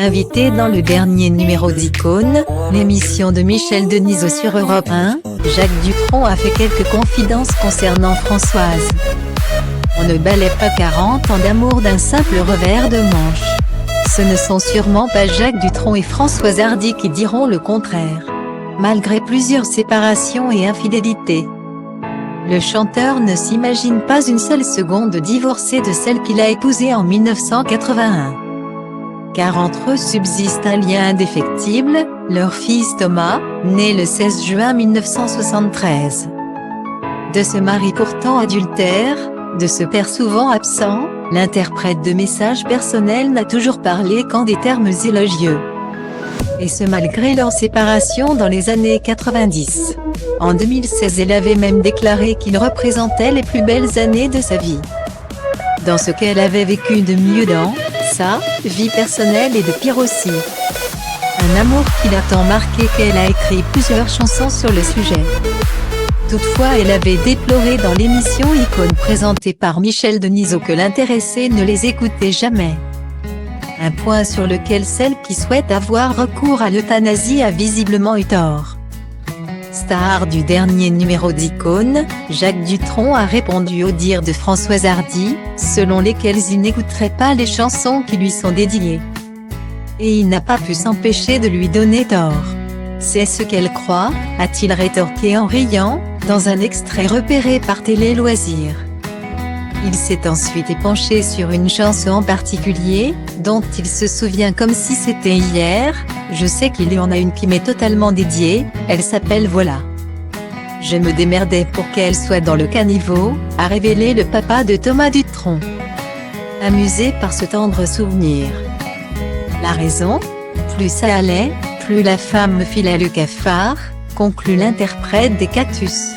Invité dans le dernier numéro d'Icône, l'émission de Michel Denisot sur Europe 1, Jacques Dutronc a fait quelques confidences concernant Françoise. On ne balaie pas 40 ans d'amour d'un simple revers de manche. Ce ne sont sûrement pas Jacques Dutronc et Françoise Hardy qui diront le contraire. Malgré plusieurs séparations et infidélités, le chanteur ne s'imagine pas une seule seconde divorcé de celle qu'il a épousée en 1981. Car entre eux subsiste un lien indéfectible, leur fils Thomas, né le 16 juin 1973. De ce mari pourtant adultère, de ce père souvent absent, l'interprète de messages personnels n'a toujours parlé qu'en des termes élogieux. Et ce malgré leur séparation dans les années 90. En 2016, elle avait même déclaré qu'il représentait les plus belles années de sa vie. Dans ce qu'elle avait vécu de mieux dans sa vie personnelle et de pire aussi. Un amour qui l'a tant marqué qu'elle a écrit plusieurs chansons sur le sujet. Toutefois, elle avait déploré dans l'émission Icône présentée par Michel Denisot que l'intéressé ne les écoutait jamais. Un point sur lequel celle qui souhaite avoir recours à l'euthanasie a visiblement eu tort. Star du dernier numéro d'Icône, Jacques Dutronc a répondu aux dires de Françoise Hardy, selon lesquels il n'écouterait pas les chansons qui lui sont dédiées. Et il n'a pas pu s'empêcher de lui donner tort. C'est ce qu'elle croit, a-t-il rétorqué en riant, dans un extrait repéré par Télé Loisirs. Il s'est ensuite épanché sur une chanson en particulier, dont il se souvient comme si c'était hier. Je sais qu'il y en a une qui m'est totalement dédiée, elle s'appelle Voilà. Je me démerdais pour qu'elle soit dans le caniveau, a révélé le papa de Thomas Dutronc. Amusé par ce tendre souvenir. La raison ? Plus ça allait, plus la femme me filait le cafard, conclut l'interprète des Cactus.